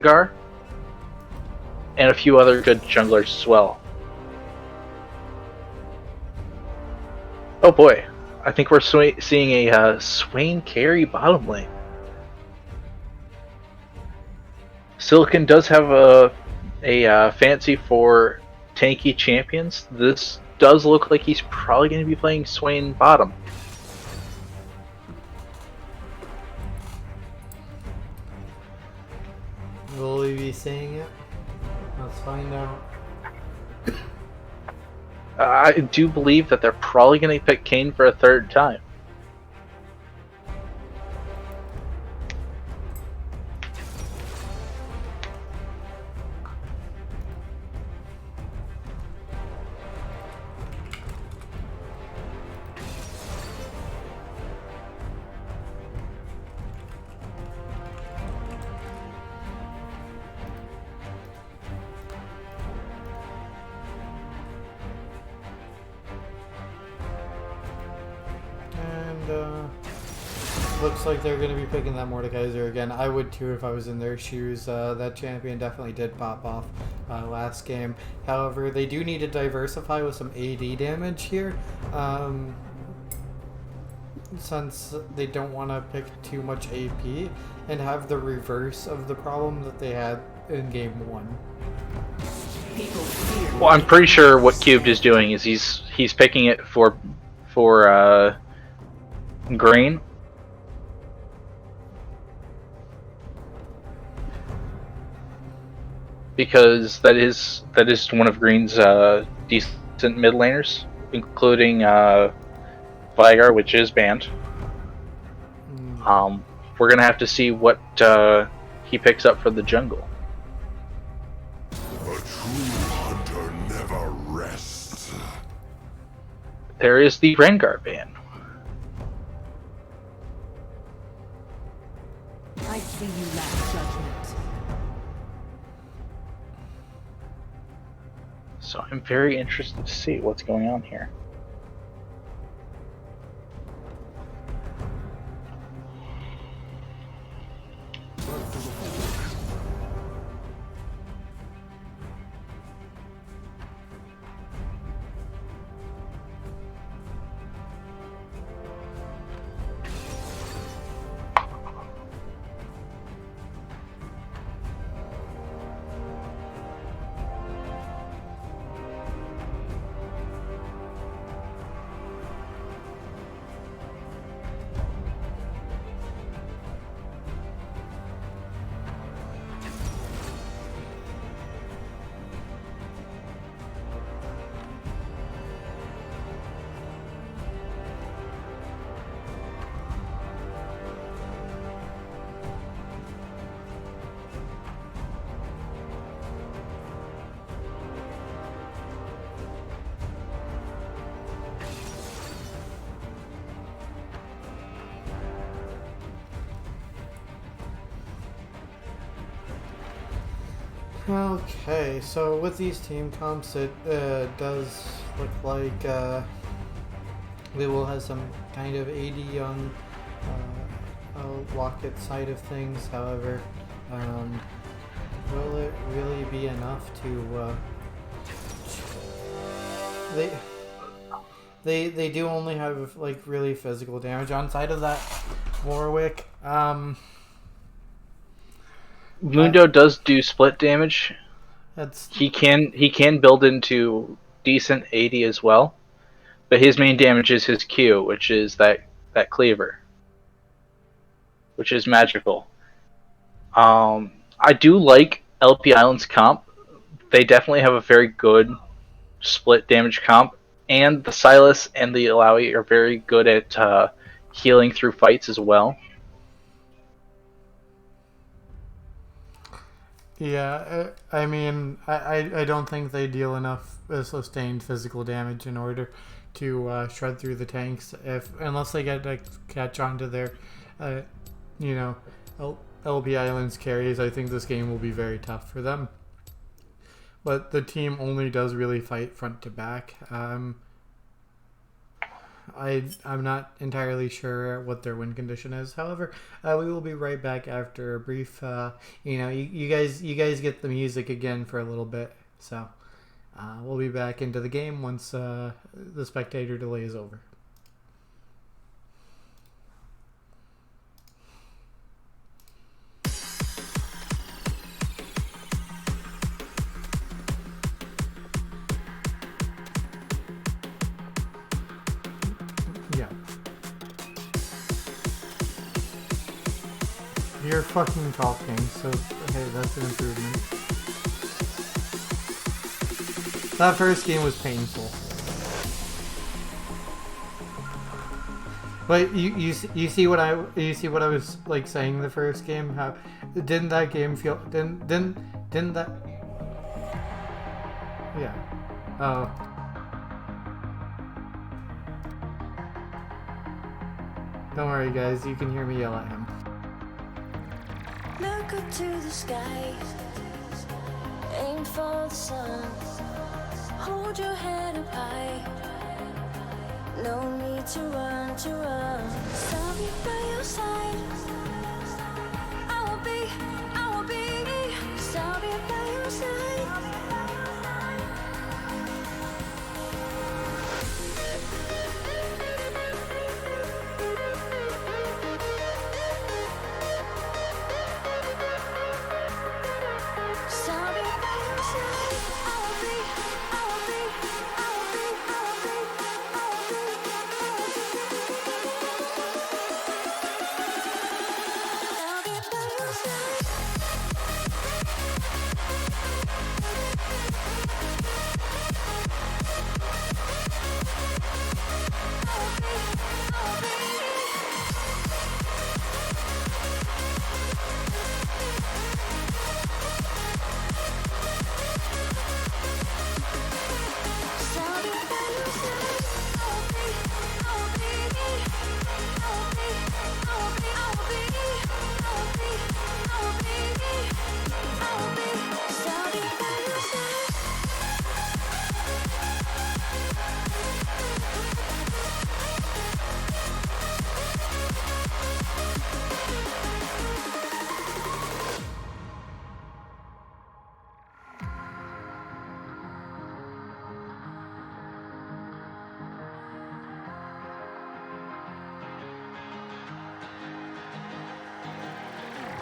Rengar, and a few other good junglers as well. Oh boy, I think we're seeing a Swain carry bottom lane. Silicon does have a fancy for tanky champions. This does look like he's probably going to be playing Swain bottom. Will we be saying it? Let's find out. I do believe that they're probably going to pick Kayn for a third time. Looks like they're going to be picking that Mordekaiser again. I would too if I was in their shoes. That champion definitely did pop off last game. However, they do need to diversify with some AD damage here. Since they don't want to pick too much AP and have the reverse of the problem that they had in game 1. Well, I'm pretty sure what Cubed is doing is he's picking it for green. Because that is one of Green's decent mid laners, including Vigar, which is banned. We're gonna have to see what he picks up for the jungle. A true hunter never rests. There is the Rengar ban. I see you lack judgment. So I'm very interested to see what's going on here. Okay, so with these team comps, it does look like we will have some kind of AD on Wocketz side of things. However, will it really be enough to? They do only have like really physical damage on side of that Warwick. Mundo does do split damage. That's He can build into decent AD as well, but his main damage is his Q, which is that cleaver, which is magical. I do like LP Island's comp. They definitely have a very good split damage comp, and the Silas and the Alawi are very good at healing through fights as well. Yeah, I mean, I don't think they deal enough sustained physical damage in order to shred through the tanks unless they get to catch on to their, LB Islands carries. I think this game will be very tough for them. But the team only does really fight front to back. I'm not entirely sure what their win condition is. However, we will be right back after a brief. You guys get the music again for a little bit. So we'll be back into the game once the spectator delay is over. Yeah. You're fucking talking, so hey, that's an improvement. That first game was painful. But you see what I was like saying the first game? How didn't that game feel didn't that yeah. Oh. Don't worry guys, you can hear me yell at him. Look up to the sky, aim for the sun, hold your head up high, no need to run, I'll be by your side, I will be, I'll be by your side.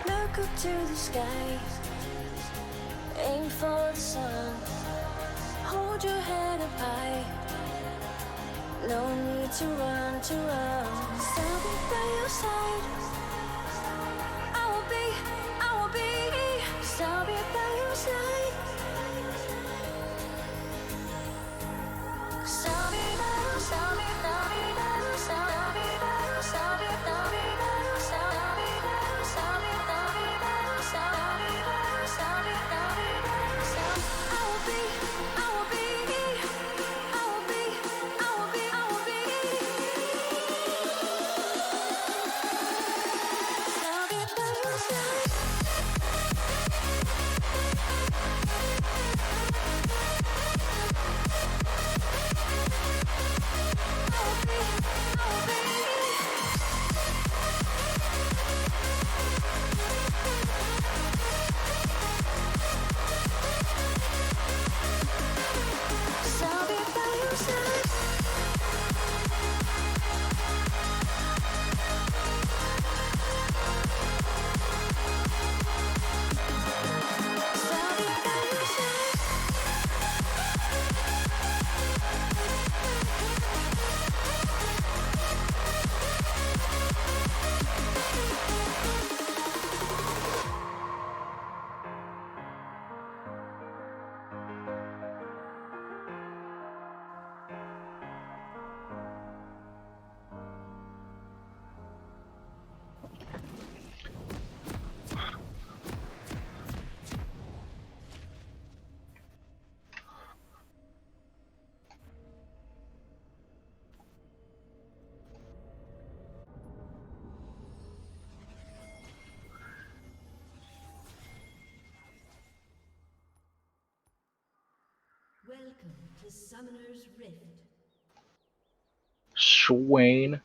Look up to the sky, aim for the sun, hold your head up high, no need to run, I'll be by your side, I will be, I'll be by your side. Welcome to Summoner's Rift. Swain.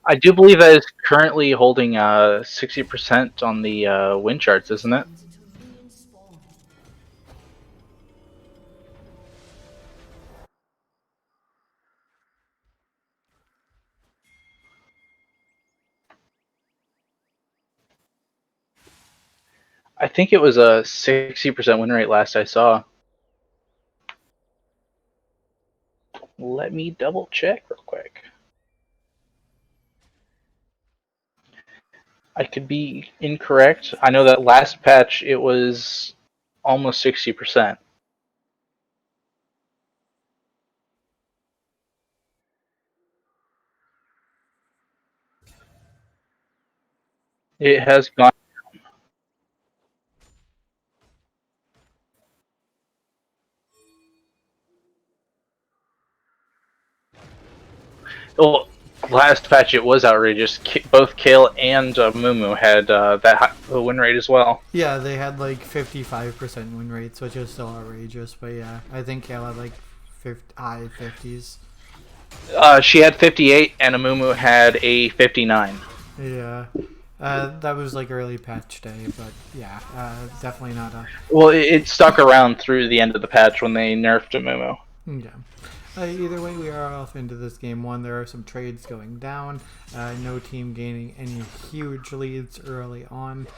I do believe that is currently holding 60% on the win charts, isn't it? I think it was a 60% win rate last I saw. Let me double check real quick. I could be incorrect. I know that last patch it was almost 60%. It has gone. Well, last patch it was outrageous. Both Kale and Mumu had that high win rate as well. Yeah, they had like 55% win rates, which is still outrageous. But yeah, I think Kale had like high 50s. She had 58, and Amumu had a 59. Yeah. That was like early patch day, but yeah, definitely not a... Well, it stuck around through the end of the patch when they nerfed Amumu. Yeah. Either way, we are off into this game one. There are some trades going down. No team gaining any huge leads early on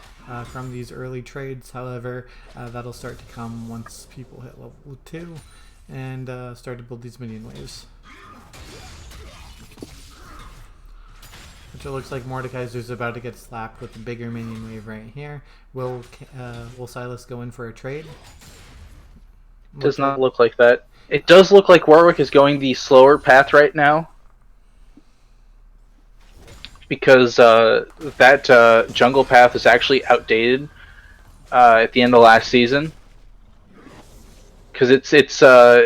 from these early trades. However, that'll start to come once people hit level 2 and start to build these minion waves. Which it looks like Mordekaiser's about to get slapped with the bigger minion wave right here. Will Silas go in for a trade? Does not look like that. It does look like Warwick is going the slower path right now. Because that jungle path is actually outdated at the end of last season. Because it's not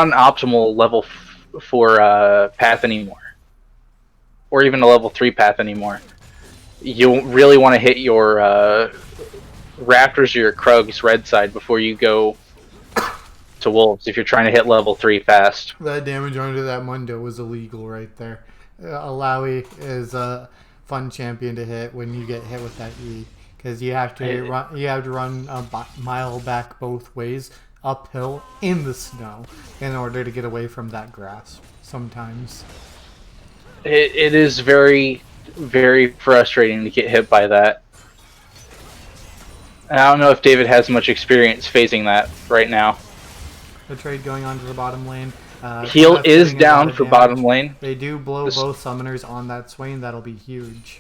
an optimal level for path anymore. Or even a level 3 path anymore. You really want to hit your Raptors or your Krugs red side before you go to Wolves if you're trying to hit level 3 fast. That damage onto that Mundo was illegal right there. Alawi is a fun champion to hit when you get hit with that E, because you have to run a mile back both ways uphill in the snow in order to get away from that grass sometimes. It is very, very frustrating to get hit by that. And I don't know if David has much experience phasing that right now. The trade going on to the bottom lane. Heal is down for bottom lane. They do blow both summoners on that Swain. That'll be huge.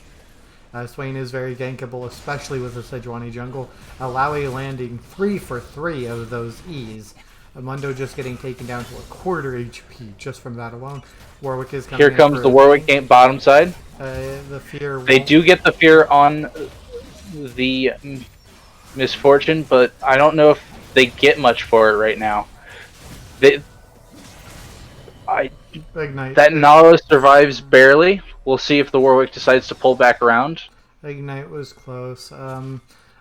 Swain is very gankable, especially with the Sejuani jungle. Alawi landing 3 for 3 of those E's. Mundo just getting taken down to a quarter HP just from that alone. Warwick is coming. Here comes the Warwick game bottom side. The fear. They do get the fear on the misfortune, but I don't know if they get much for it right now. Ignite. That Nautilus survives barely. We'll see if the Warwick decides to pull back around. Ignite was close.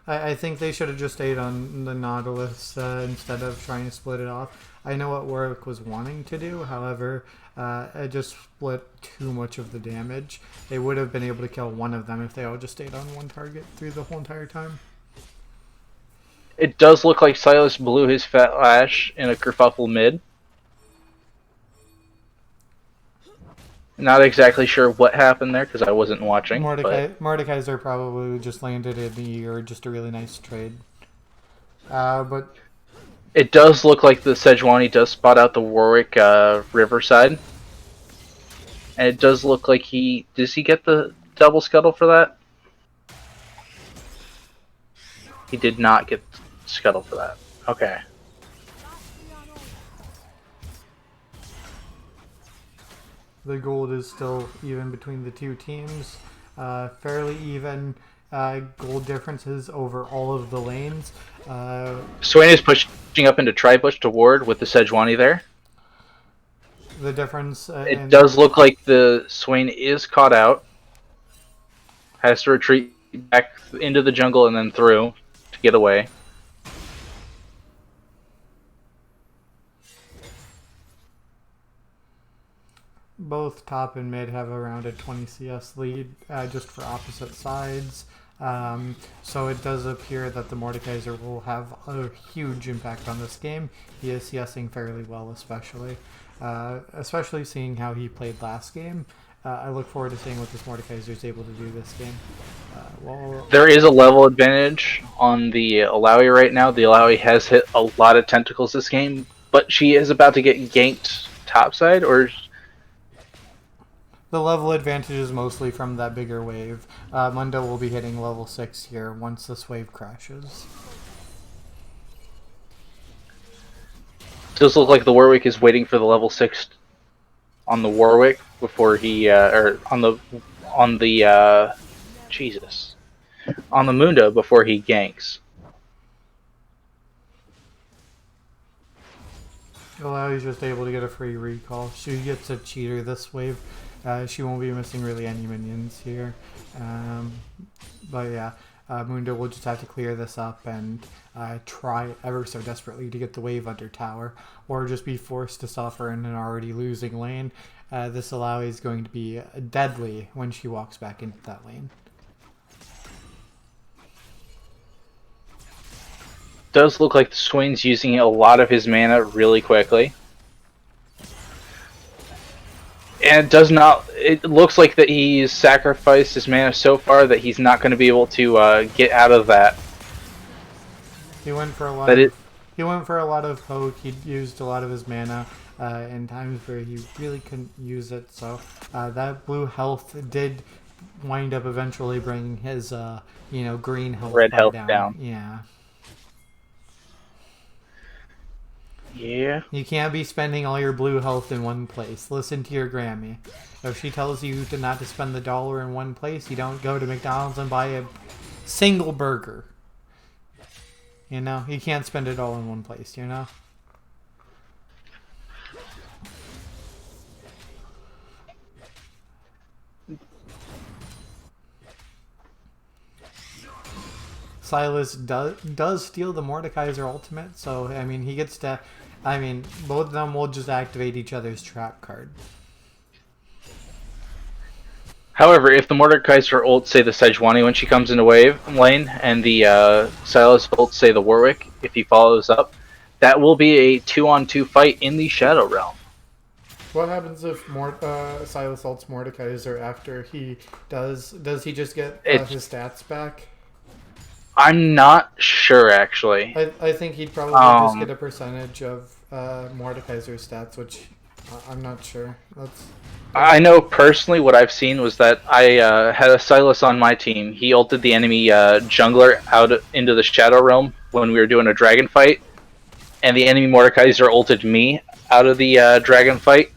I think they should have just stayed on the Nautilus instead of trying to split it off. I know what Warwick was wanting to do, however, it just split too much of the damage. They would have been able to kill one of them if they all just stayed on one target through the whole entire time. It does look like Silas blew his fat lash in a kerfuffle mid. Not exactly sure what happened there because I wasn't watching. Mordekaiser probably just landed in the or just a really nice trade. But it does look like the Sejuani does spot out the Warwick Riverside. And it does look like does he get the double scuttle for that? He did not get scuttle for that. Okay. The gold is still even between the two teams. Fairly even gold differences over all of the lanes. Swain is pushing up into Tri-Bush to ward with the Sejuani there. The difference... it does look like the Swain is caught out. Has to retreat back into the jungle and then through to get away. both top and mid have around a 20 CS lead, just for opposite sides. So it does appear that the Mordekaiser will have a huge impact on this game. He is CSing fairly well, especially seeing how he played last game. I look forward to seeing what this Mordekaiser is able to do this game. There is a level advantage on the Alawi right now. The Alawi has hit a lot of tentacles this game, but she is about to get ganked topside, or... The level advantage is mostly from that bigger wave. Mundo will be hitting level 6 here once this wave crashes. Does look like the Warwick is waiting for the level 6 on the Warwick before he, on the Mundo before he ganks. Alawi's just able to get a free recall. She gets a cheater this wave. She won't be missing really any minions here. But yeah, Mundo will just have to clear this up and try ever so desperately to get the wave under tower, or just be forced to suffer in an already losing lane. This Alawi is going to be deadly when she walks back into that lane. Does look like the Swain's using a lot of his mana really quickly. And it looks like that he's sacrificed his mana so far that he's not going to be able to get out of that. He went for a lot of poke. He used a lot of his mana in times where he really couldn't use it. So that blue health did wind up eventually bringing his green health red health down. Yeah. Yeah. You can't be spending all your blue health in one place. Listen to your Grammy. If she tells you not to spend the dollar in one place, you don't go to McDonald's and buy a single burger. You know? You can't spend it all in one place, you know? Silas does steal the Mordekaiser ultimate, so, I mean, he gets to... I mean, both of them will just activate each other's trap card. However, if the Mordekaiser ult, say the Sejuani when she comes into wave lane, and the Silas ult, say the Warwick, if he follows up, that will be a 2-on-2 fight in the Shadow Realm. What happens if Silas ults Mordekaiser after he does he just get his stats back? I'm not sure, actually. I think he'd probably just get a percentage of Mordekaiser's stats, which I'm not sure. I know personally what I've seen was that I had a Silas on my team. He ulted the enemy jungler out into the Shadow Realm when we were doing a dragon fight, and the enemy Mordekaiser ulted me out of the dragon fight.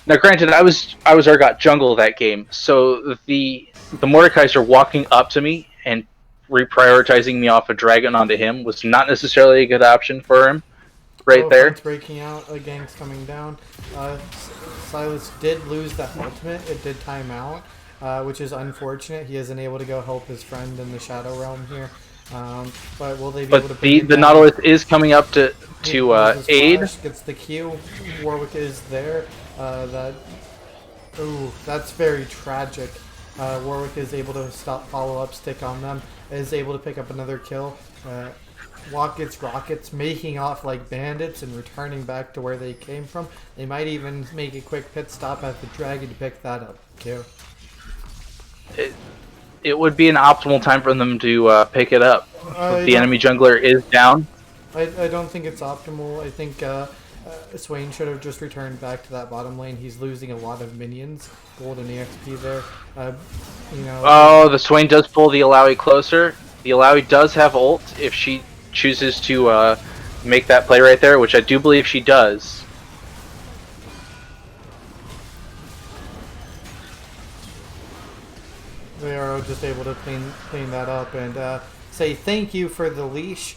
Now, granted, I was Urgot jungle that game, so the Mordekaiser walking up to me and reprioritizing me off a dragon onto him was not necessarily a good option for him. There. It's breaking out, a gang's coming down. Silas did lose that ultimate. It did time out, which is unfortunate. He isn't able to go help his friend in the Shadow Realm here. But will they be able to? The Nautilus is coming up to aid. Flash, gets the Q. Warwick is there. That's very tragic. Warwick is able to stop follow-up stick on them. Is able to pick up another kill. Wocketz, Rocketz making off like bandits and returning back to where they came from. They might even make a quick pit stop at the dragon to pick that up too. It would be an optimal time for them to pick it up. The enemy jungler is down. I don't think it's optimal. I think Swain should have just returned back to that bottom lane. He's losing a lot of minions, gold and EXP there. Oh, the Swain does pull the Alawi closer. The Alawi does have ult if she chooses to make that play right there, which I do believe she does. They are just able to clean that up and say thank you for the leash.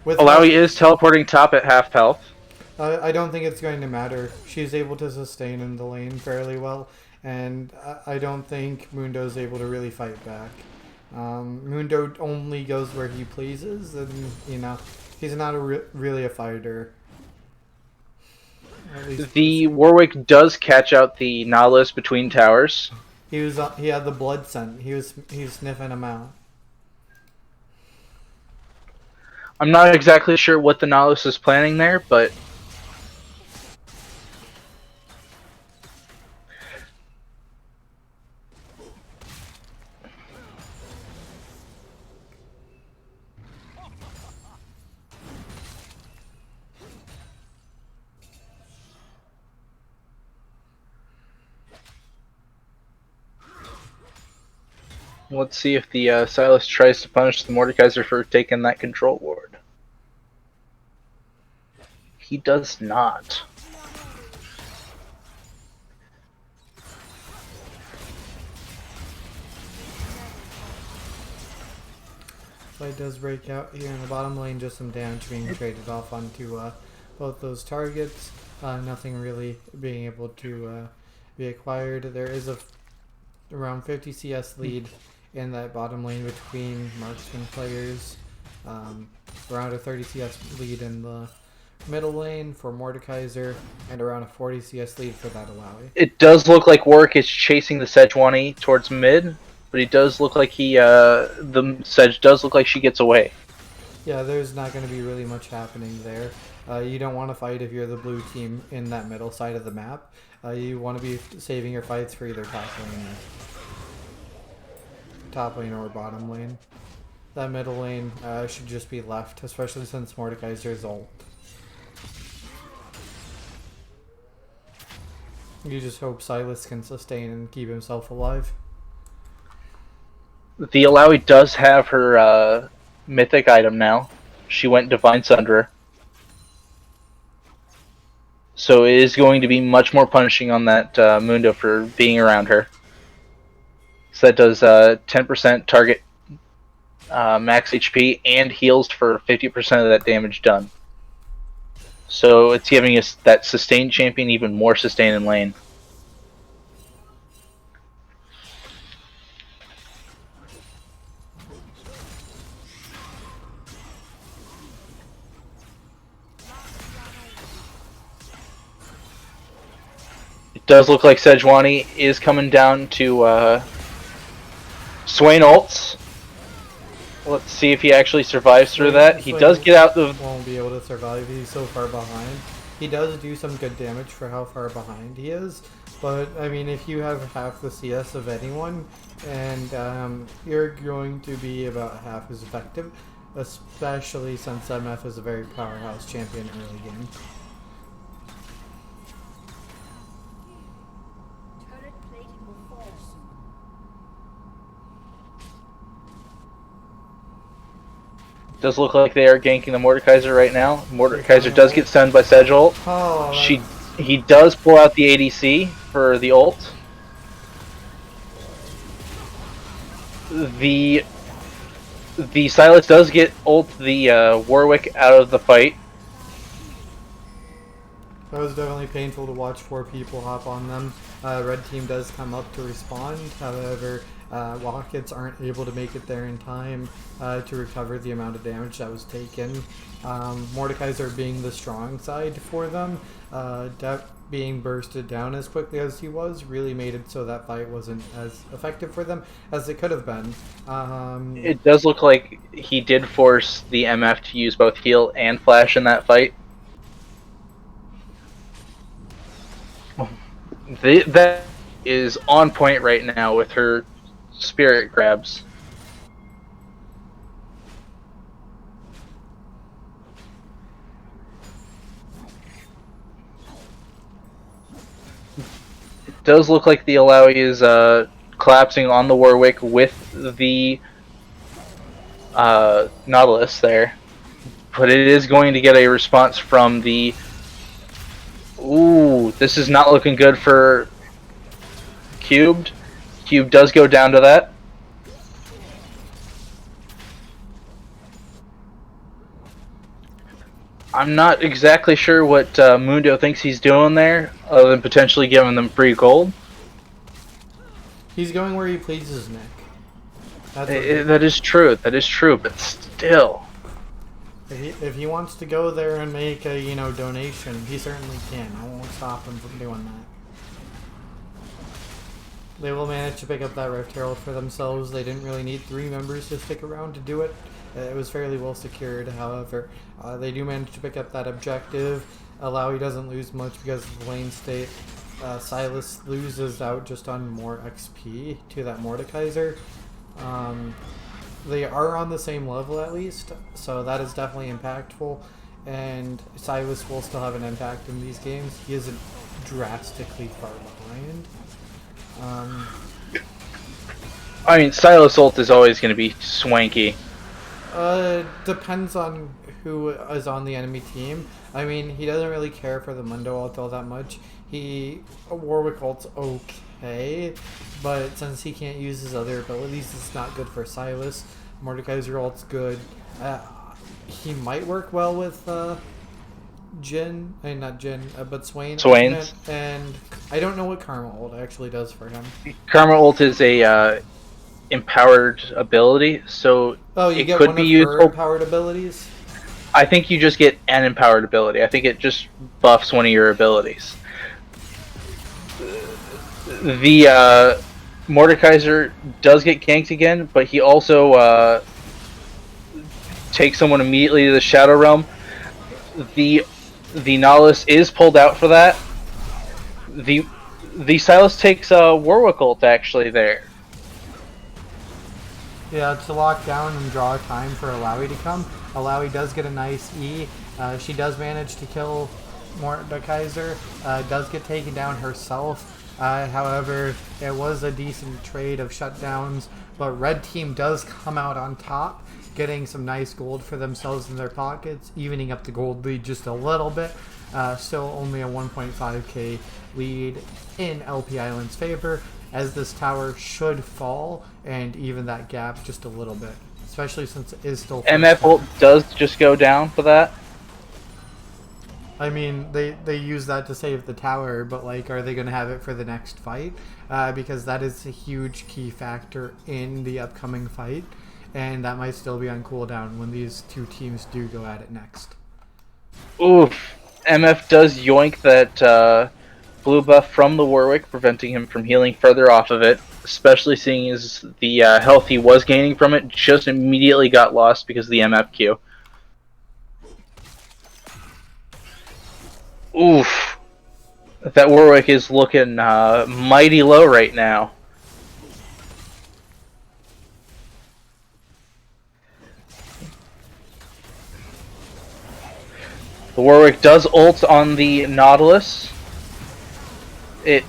Alawi is teleporting top at half health. I don't think it's going to matter. She's able to sustain in the lane fairly well, and I don't think Mundo's able to really fight back. Mundo only goes where he pleases, and he's not really a fighter. At least The Warwick does catch out the Nautilus between towers. he had the blood scent. He was sniffing him out. I'm not exactly sure what the Nautilus is planning there, but let's see if the Silas tries to punish the Mordekaiser for taking that control ward. He does not. Fight does break out here in the bottom lane. Just some damage being traded off onto both those targets. Nothing really being able to be acquired. There is around 50 CS lead in that bottom lane between marksman players. Around a 30 CS lead in the middle lane for Mordekaiser, and around a 40 CS lead for that Alawi. It does look like Warwick is chasing the Sejuani towards mid, but he does look like the Sedge does look like she gets away. Yeah, there's not going to be really much happening there. You don't want to fight if you're the blue team in that middle side of the map. You want to be saving your fights for either top lane or bottom lane. That middle lane should just be left, especially since Mordekaiser's ult. You just hope Silas can sustain and keep himself alive. The Alawi does have her mythic item now. She went Divine Sunderer. So it is going to be much more punishing on that Mundo for being around her. So that does 10% target max HP and heals for 50% of that damage done. So it's giving us that sustained champion even more sustain in lane. It does look like Sejuani is coming down to Swain ults. Let's see if he actually survives through that. He does get out the... Won't be able to survive. He's so far behind. He does do some good damage for how far behind he is. But, I mean, if you have half the CS of anyone, and you're going to be about half as effective, especially since MF is a very powerhouse champion early game. Does look like they are ganking the Mordekaiser right now. Mordekaiser does get stunned by Sedge ult. Oh, He does pull out the ADC for the ult. The Silas does get ult the Warwick out of the fight. that was definitely painful to watch 4 people hop on them. Red team does come up to respond, however, Wocketz aren't able to make it there in time to recover the amount of damage that was taken. Mordekaiser being the strong side for them, being bursted down as quickly as he was really made it so that fight wasn't as effective for them as it could have been. It does look like he did force the MF to use both heal and flash in that fight. That is on point right now with her spirit grabs. It does look like the Alawi is collapsing on the Warwick with the Nautilus there. But it is going to get a response from the... Ooh, this is not looking good for Cubed. Cube does go down to that. I'm not exactly sure what Mundo thinks he's doing there, other than potentially giving them free gold. He's going where he pleases, Nick. That is true. That is true, but still. If he wants to go there and make a donation, he certainly can. I won't stop him from doing that. They will manage to pick up that Rift Herald for themselves. They didn't really need 3 members to stick around to do it. It was fairly well secured, however. They do manage to pick up that objective. Alawi doesn't lose much because of the lane state. Silas loses out just on more XP to that Mordekaiser. They are on the same level at least, so that is definitely impactful. And Silas will still have an impact in these games. He isn't drastically far behind. I mean, Silas ult is always going to be swanky. Depends on who is on the enemy team. I mean, he doesn't really care for the Mundo ult all that much. Warwick ult's okay, but since he can't use his other abilities, it's not good for Silas. Mordekaiser ult's good. He might work well with Jin, not Jin, but Swain. Swain's. And I don't know what Karma ult actually does for him. Karma ult is a empowered ability, so you it get could one be of useful. her empowered abilities? I think you just get an empowered ability. I think it just buffs one of your abilities. The Mordekaiser does get ganked again, but he also takes someone immediately to the Shadow Realm. The Nautilus is pulled out for that. The Silas takes Warwick ult actually there. Yeah, to lock down and draw time for Alawi to come. Alawi does get a nice E. She does manage to kill Mordekaiser. Does get taken down herself. However, it was a decent trade of shutdowns. But red team does come out on top, getting some nice gold for themselves in their pockets, evening up the gold lead just a little bit. Still only a 1.5k lead in LP Island's favor, as this tower should fall and even that gap just a little bit, especially since it is still MF ult does just go down for that. I mean, they use that to save the tower, but like, are they going to have it for the next fight? Because that is a huge key factor in the upcoming fight, and that might still be on cooldown when these two teams do go at it next. Oof. MF does yoink that blue buff from the Warwick, preventing him from healing further off of it, especially seeing as the health he was gaining from it just immediately got lost because of the MFQ. Oof. That Warwick is looking mighty low right now. The Warwick does ult on the Nautilus. It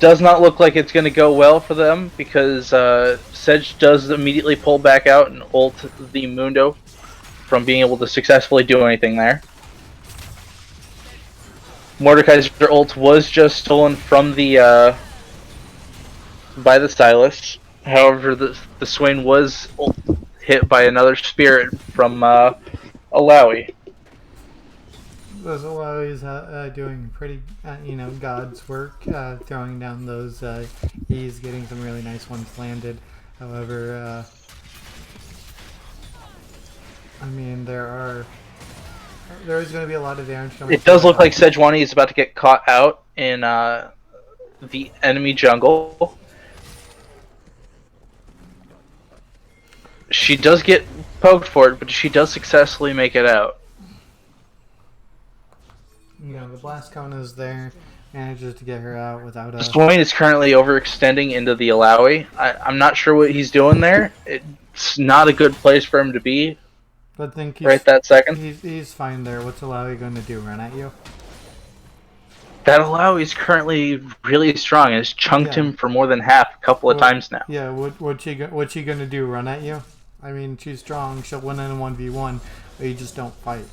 does not look like it's going to go well for them because Sedge does immediately pull back out and ult the Mundo from being able to successfully do anything there. Mordekaiser ult was just stolen from the by the Silas. However, the Swain was hit by another spirit from Alawi. Those Alawis doing pretty, God's work, throwing down those E's, getting some really nice ones landed. However, I mean, there is going to be a lot of damage coming. It does look like Sejuani is about to get caught out in the enemy jungle. She does get poked for it, but she does successfully make it out. The blast cone is there, manages to get her out without a... Swain is currently overextending into the Alawi. I'm not sure what he's doing there. It's not a good place for him to be. But think right that second. He's fine there. What's Alawi going to do? Run at you? That Alawi is currently really strong and has chunked him for more than half a couple of times now. Yeah, what's she going to do? Run at you? I mean, she's strong. She'll win in a 1v1, but you just don't fight.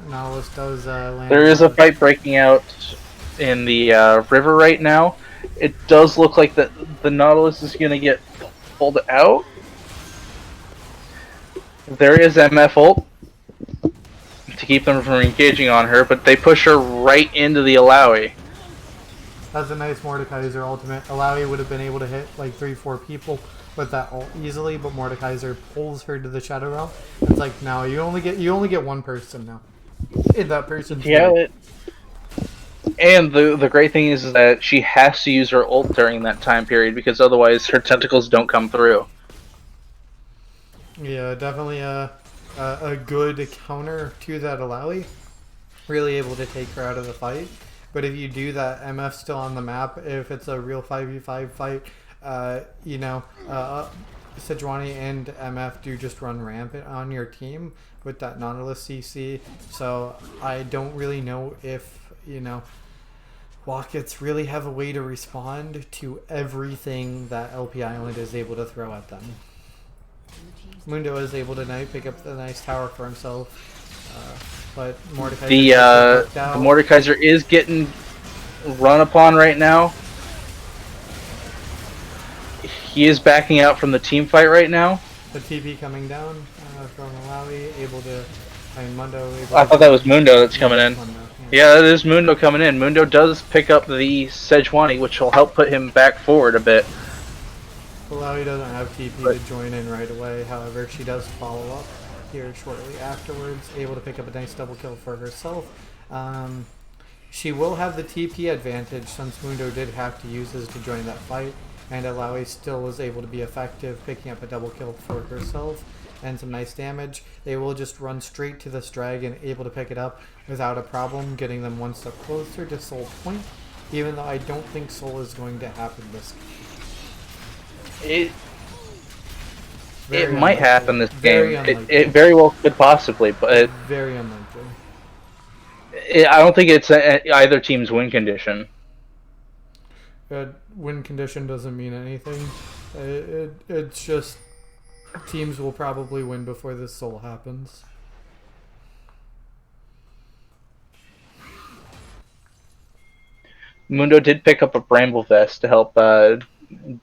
Nautilus does land. There is a fight breaking out in the river right now. It does look like that the Nautilus is going to get pulled out. There is MF ult to keep them from engaging on her, but they push her right into the Alawi. That's a nice Mordekaiser ultimate. Alawi would have been able to hit like 3-4 people with that ult easily, but Mordekaiser pulls her to the Shadow Realm. It's like, no, you only get one person now. In that person's Yeah. And the great thing is that she has to use her ult during that time period because otherwise her tentacles don't come through. Yeah, definitely a good counter to that Alawi. Really able to take her out of the fight. But if you do that, MF's still on the map. If it's a real 5v5 fight, Sejuani and MF do just run rampant on your team with that Nautilus CC. So I don't really know if, Wocketz really have a way to respond to everything that LP Island is able to throw at them. Mundo is able to pick up the nice tower for himself. But Mordekaiser the Mordekaiser is getting run upon right now. He is backing out from the team fight right now. The TP coming down from Malawi, Mundo. I thought that was Mundo that's coming in. Yeah, that is Mundo coming in. Mundo does pick up the Sejuani, which will help put him back forward a bit. Malawi doesn't have TP to join in right away. However, she does follow up here shortly afterwards, able to pick up a nice double kill for herself. She will have the TP advantage since Mundo did have to use his to join that fight, and Alawi still was able to be effective, picking up a double kill for herself and some nice damage. They will just run straight to this dragon, able to pick it up without a problem, getting them one step closer to Soul Point, even though I don't think Soul is going to happen this game. It might happen this game. It very well could possibly, but very unlikely. I don't think it's either team's win condition. Win condition doesn't mean anything. It's just teams will probably win before this soul happens. Mundo did pick up a Bramble Vest to help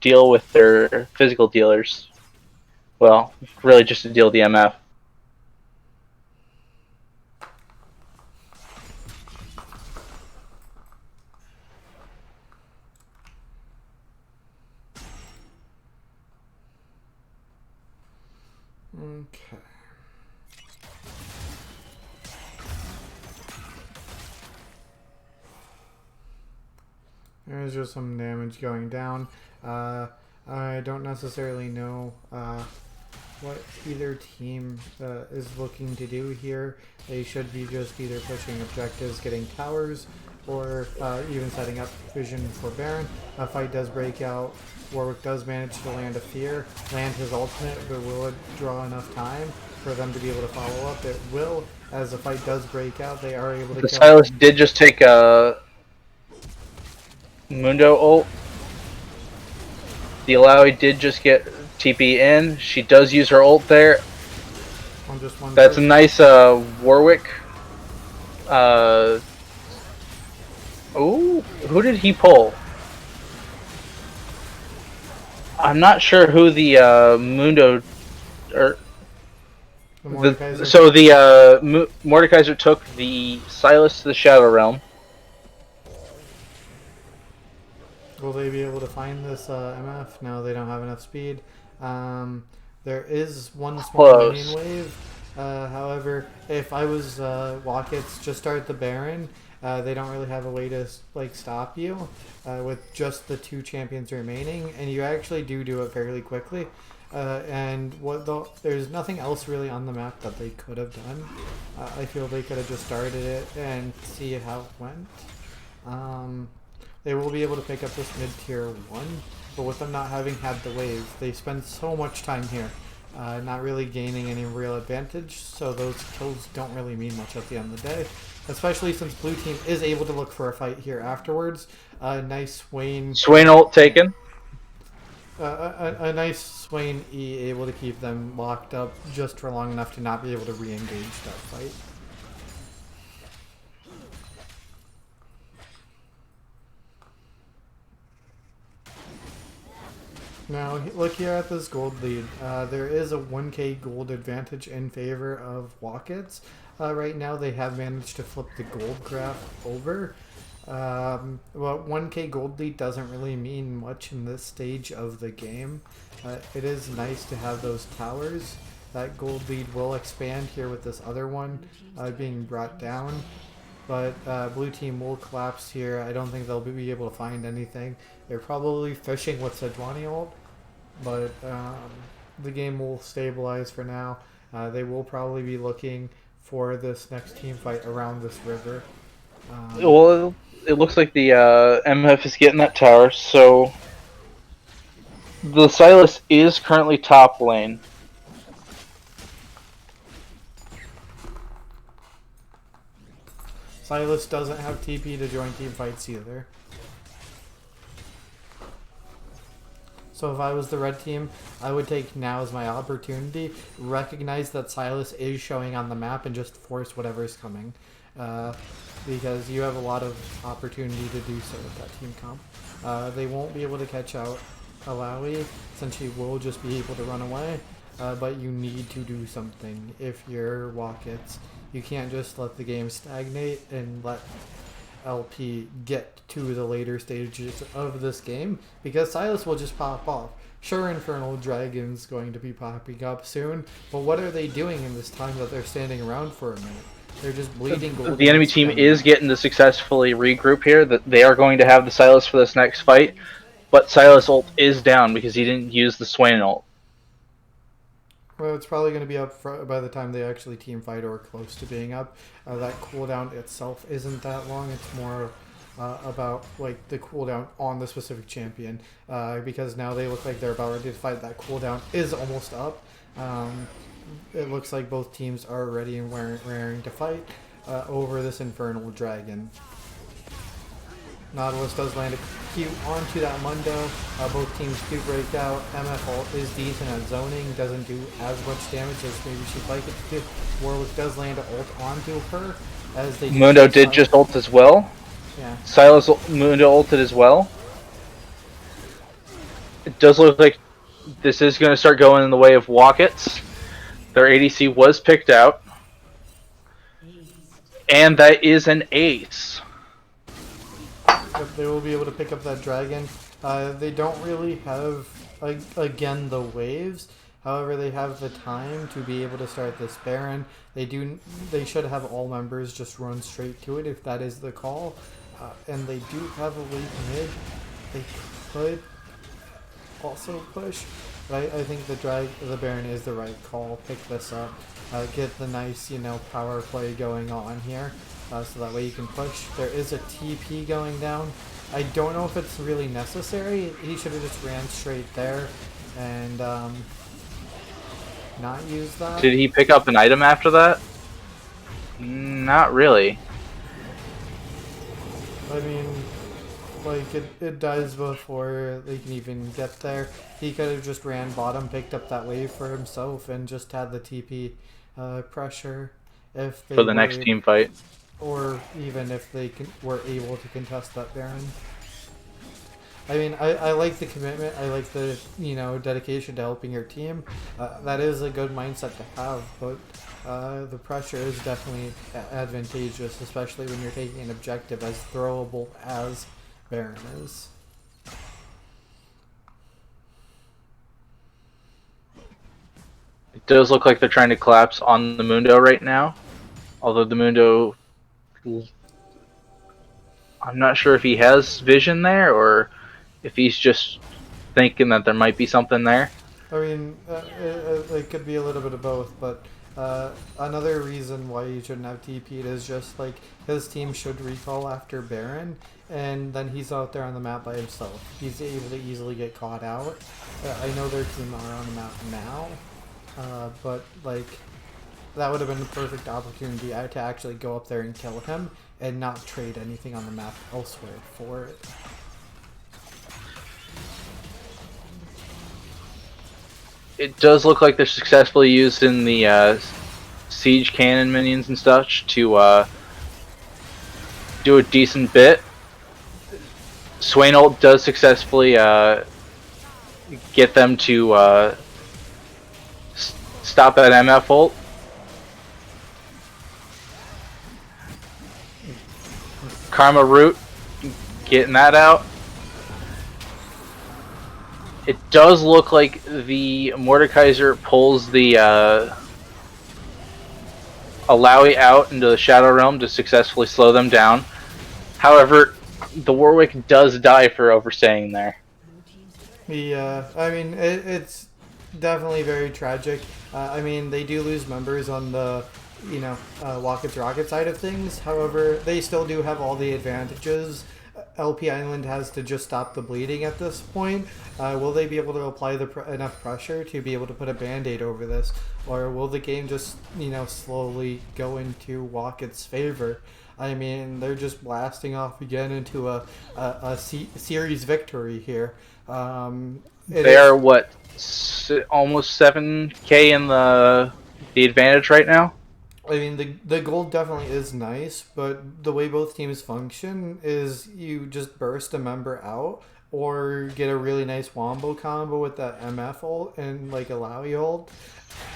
deal with their physical dealers. Well, really just to deal with the MF. Okay. There's just some damage going down. I don't necessarily know what either team is looking to do here. They should be just either pushing objectives, getting towers, or even setting up vision for Baron. A fight does break out. Warwick does manage to land a fear, land his ultimate, but will it draw enough time for them to be able to follow up? It will. As the fight does break out, they are able to The Silas did just take a Mundo ult. The Alawi did just get TP in. She does use her ult there. That's a nice Warwick. Oh, who did he pull? I'm not sure who the Mundo or so the Mordekaiser took the Silas to the Shadow Realm. Will they be able to find this MF? No, they don't have enough speed. There is one small minion wave. However, if I was Wocketz, just start the Baron. They don't really have a way to stop you with just the 2 champions remaining, and you actually do it fairly quickly. And there's nothing else really on the map that they could have done. I feel they could have just started it and see how it went. They will be able to pick up this mid-tier 1, but with them not having had the wave, they spend so much time here, not really gaining any real advantage, so those kills don't really mean much at the end of the day, especially since blue team is able to look for a fight here afterwards. Nice Swain ult taken. A nice Swain E able to keep them locked up just for long enough to not be able to re-engage that fight. Now, look here at this gold lead. There is a 1k gold advantage in favor of Wocketz. Right now, they have managed to flip the gold graph over. Well, 1k gold lead doesn't really mean much in this stage of the game. It is nice to have those towers. That gold lead will expand here with this other one being brought down. But blue team will collapse here. I don't think they'll be able to find anything. They're probably fishing with Sejuani ult, but the game will stabilize for now. They will probably be looking for this next team fight around this river. Well, it looks like the MF is getting that tower, so the Silas is currently top lane. Silas doesn't have TP to join team fights either. So if I was the red team, I would take now as my opportunity, recognize that Silas is showing on the map, and just force whatever is coming. Because you have a lot of opportunity to do so with that team comp. They won't be able to catch out Alawi, since he will just be able to run away. But you need to do something if you're Wocketz. You can't just let the game stagnate and let LP get to the later stages of this game, because Silas will just pop off. Sure, Infernal Dragon's going to be popping up soon, but what are they doing in this time that they're standing around for a minute? They're just bleeding gold. The enemy team is getting to successfully regroup here. That they are going to have the Silas for this next fight, but Silas ult is down because he didn't use the Swain ult. Well, it's probably going to be up by the time they actually team fight, or close to being up. That cooldown itself isn't that long. It's more about like the cooldown on the specific champion, because now they look like they're about ready to fight. That cooldown is almost up. It looks like both teams are ready and raring to fight over this Infernal Dragon. Nautilus does land a Q onto that Mundo. Both teams do break out. MF ult is decent at zoning, doesn't do as much damage as maybe she'd like it to do. Warwick does land an ult onto her. As they Mundo did just ult as well. Yeah. Silas Mundo ulted as well. It does look like this is going to start going in the way of Wocketz. Their ADC was picked out. And that is an ace. Yep, they will be able to pick up that dragon. They don't really have, again, the waves. However, they have the time to be able to start this Baron. They should have all members just run straight to it if that is the call. And they do have a late mid. They could also push, but I think the Baron is the right call. Pick this up, get the nice, power play going on here. So that way you can push. There is a TP going down. I don't know if it's really necessary. He should have just ran straight there and not used that. Did he pick up an item after that? Not really. I mean, like, it dies before they can even get there. He could have just ran bottom, picked up that wave for himself, and just had the TP pressure if they for the next team fight. Or even if they were able to contest that Baron. I mean, I like the commitment. I like the, dedication to helping your team. That is a good mindset to have, but the pressure is definitely advantageous, especially when you're taking an objective as throwable as Baron is. It does look like they're trying to collapse on the Mundo right now. Although the Mundo, I'm not sure if he has vision there or if he's just thinking that there might be something there. I mean, it could be a little bit of both, but another reason why you shouldn't have TP'd is just like his team should recall after Baron, and then he's out there on the map by himself. He's able to easily get caught out. I know their team are on the map now, but like that would have been the perfect opportunity to actually go up there and kill him and not trade anything on the map elsewhere for it. It does look like they're successfully using the siege cannon minions and such to do a decent bit. Swain ult does successfully get them to stop that MF ult. Karma Root getting that out. It does look like the Mordekaiser pulls the Alawi out into the Shadow Realm to successfully slow them down. However, the Warwick does die for overstaying there. Yeah, I mean, it's definitely very tragic. I mean, they do lose members on the, Wocketz Rocket side of things. However, they still do have all the advantages. LP Island has to just stop the bleeding at this point. Will they be able to apply enough pressure to be able to put a band-aid over this? Or will the game just, slowly go into Wocket's favor? I mean, they're just blasting off again into a series victory here. They are, what, almost 7k in the advantage right now? I mean, the gold definitely is nice, but the way both teams function is you just burst a member out or get a really nice wombo combo with that MF ult and like Alawi ult.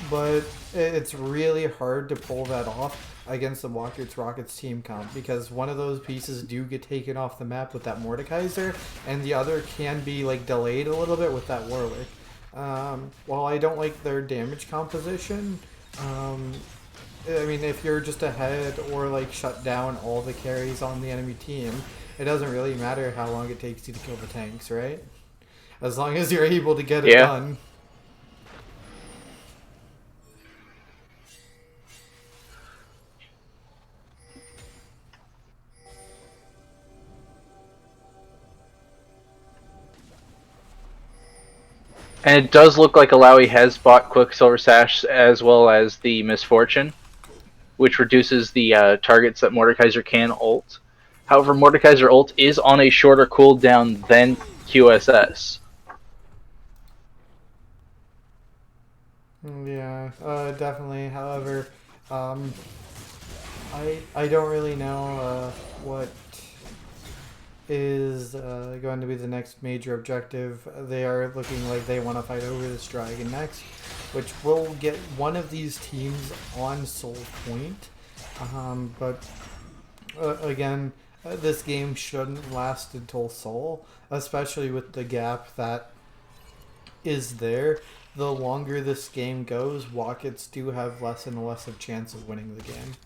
But it's really hard to pull that off against the Rocketz team comp because one of those pieces do get taken off the map with that Mordekaiser and the other can be like delayed a little bit with that Warwick. While I don't like their damage composition, I mean, if you're just ahead or like shut down all the carries on the enemy team, it doesn't really matter how long it takes you to kill the tanks, right? As long as you're able to get it done. And it does look like Alawi has bought Quicksilver Sash as well as the Misfortune, which reduces the targets that Mordekaiser can ult. However, Mordekaiser ult is on a shorter cooldown than QSS. Yeah, definitely. However, I don't really know what is going to be the next major objective. They are looking like they want to fight over this dragon next, which will get one of these teams on Soul Point. But again, this game shouldn't last until Soul, especially with the gap that is there. The longer this game goes, Wocketz do have less and less of chance of winning the game.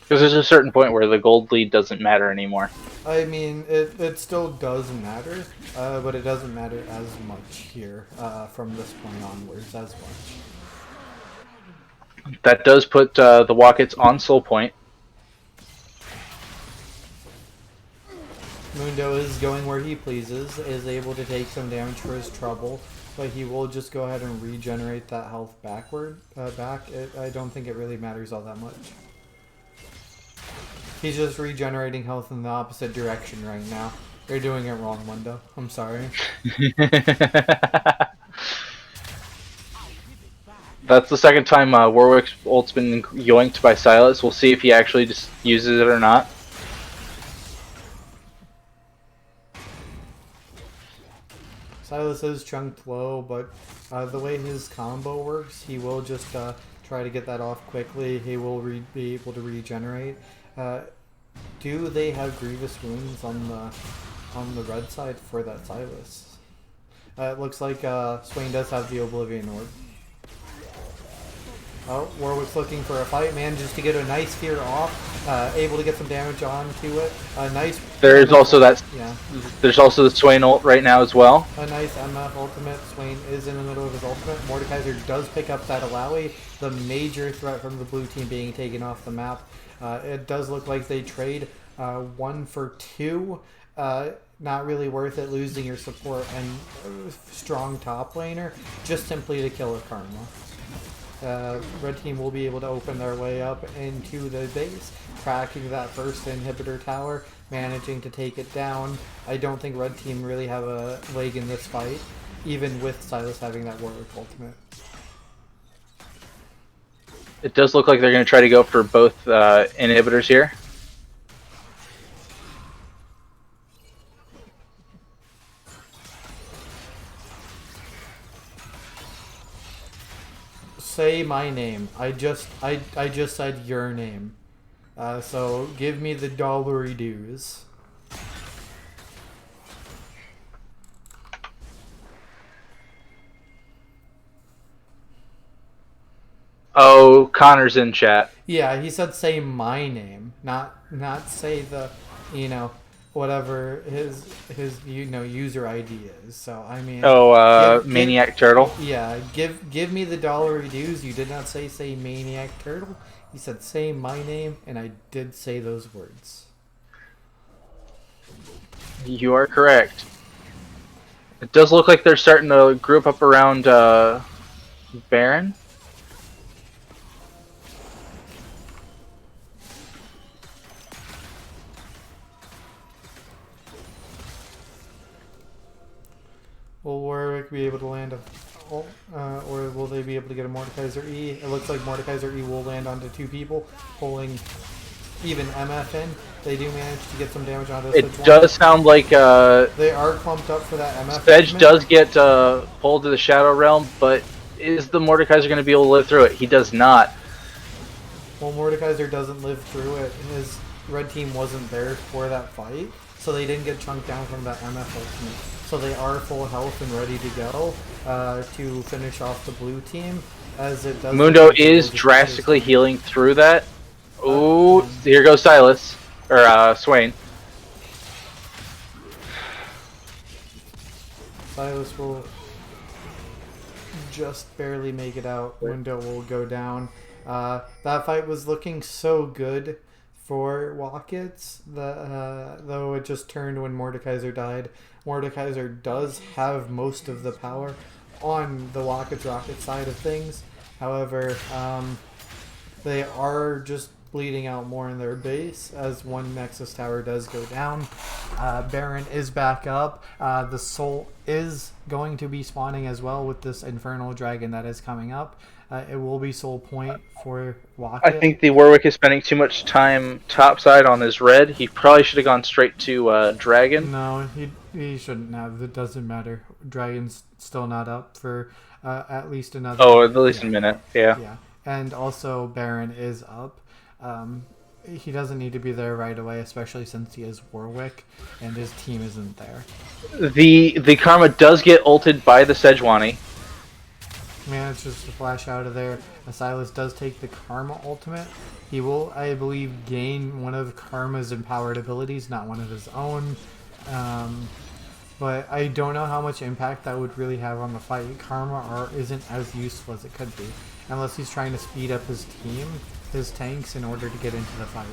Because there's a certain point where the gold lead doesn't matter anymore. I mean, it still does matter, but it doesn't matter as much here from this point onwards as much. That does put the Wocketz on Soul Point. Mundo is going where he pleases, is able to take some damage for his trouble, but he will just go ahead and regenerate that health back. I don't think it really matters all that much. He's just regenerating health in the opposite direction right now. You're doing it wrong, Mundo. I'm sorry. That's the second time Warwick's ult's been yoinked by Silas. We'll see if he actually just uses it or not. Silas is chunked low, but the way his combo works, he will just try to get that off quickly. He will be able to regenerate. Do they have grievous wounds on the red side for that Silas? It looks like Swain does have the Oblivion Orb. Oh, Warwick's looking for a fight. Manages to get a nice fear off. Able to get some damage onto it. A nice. There's also that. Yeah. There's also the Swain ult right now as well. A nice MF ultimate. Swain is in the middle of his ultimate. Mordekaiser does pick up that Alawi. The major threat from the blue team being taken off the map. It does look like they trade 1 for 2. Not really worth it losing your support and strong top laner just simply to kill a Karma. Red team will be able to open their way up into the base, cracking that first inhibitor tower, managing to take it down. I don't think red team really have a leg in this fight, even with Silas having that Warwick ultimate. It does look like they're going to try to go for both inhibitors here. Say my name. I just said your name. So give me the dollary dues. Oh, Connor's in chat. Yeah, he said say my name, not say the, whatever his user ID is. So I mean, Maniac Turtle. yeah, give me the dollary dues. You did not say Maniac Turtle. You said say my name, and I did say those words. You are correct. It does look like they're starting to group up around Baron. Will Warwick be able to land a... or will they be able to get a Mordekaiser E? It looks like Mordekaiser E will land onto two people, pulling even MF in. They do manage to get some damage onto It does sound like they are clumped up for that MF. Sedge does get pulled to the Shadow Realm, but is the Mordekaiser going to be able to live through it? He does not. Well, Mordekaiser doesn't live through it. His red team wasn't there for that fight, so they didn't get chunked down from that MF ultimate. So they are full health and ready to go to finish off the blue team. As it does. Mundo is drastically healing through that. Ooh, here goes Silas. Or Swain. Silas will just barely make it out. Mundo will go down. That fight was looking so good for Wocketz, though it just turned when Mordekaiser died. Mordekaiser does have most of the power on the Wocketz Rocket side of things. However, they are just bleeding out more in their base as one Nexus Tower does go down. Baron is back up. The Soul is going to be spawning as well with this Infernal Dragon that is coming up. It will be Soul Point for Wocketz. I think the Warwick is spending too much time topside on his red. He probably should have gone straight to Dragon. No, he shouldn't have. It doesn't matter. Dragon's still not up for at least another... Oh, at least a minute, yeah. Yeah, and also Baron is up. He doesn't need to be there right away, especially since he is Warwick and his team isn't there. The Karma does get ulted by the Sejuani. Manages to flash out of there. Silas does take the Karma ultimate. He will, I believe, gain one of Karma's empowered abilities, not one of his own. But I don't know how much impact that would really have on the fight. Karma isn't as useful as it could be, unless he's trying to speed up his team, his tanks, in order to get into the fight.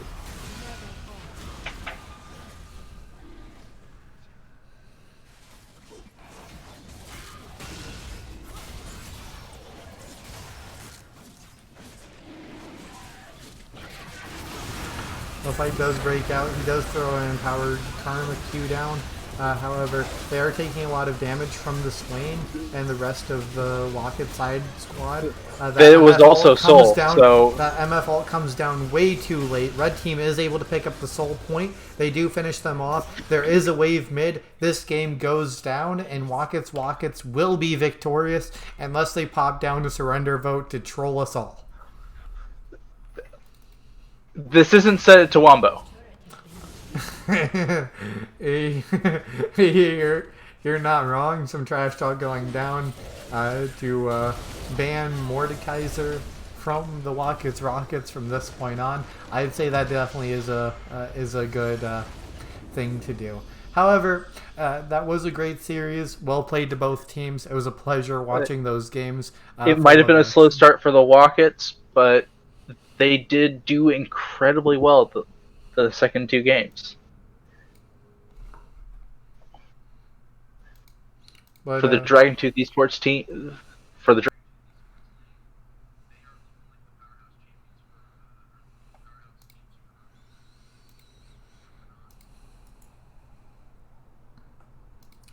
The fight does break out. He does throw an empowered Karma Q down. However, they are taking a lot of damage from the Swain and the rest of the Wocketz side squad. It was also Soul, so... That MF ult comes down way too late. Red team is able to pick up the Soul Point. They do finish them off. There is a wave mid. This game goes down, and Wocketz will be victorious unless they pop down to surrender vote to troll us all. This isn't set it to Wombo. You're not wrong. Some trash talk going down to ban Mordekaiser from the Rocketz from this point on. I'd say that definitely is a good thing to do. However, that was a great series. Well played to both teams. It was a pleasure watching those games. It might have been a slow start for the Wocketz, but they did do incredibly well the second two games. But, for the Dragon Tooth Esports team,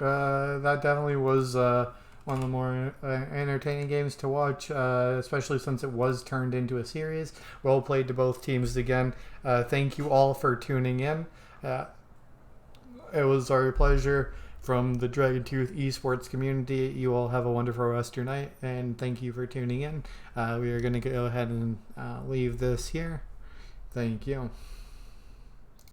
that definitely was one of the more entertaining games to watch, especially since it was turned into a series. Well played to both teams again. Thank you all for tuning in. It was our pleasure. From the Dragon Tooth Esports community, you all have a wonderful rest of your night, and thank you for tuning in. We are going to go ahead and leave this here, Thank you.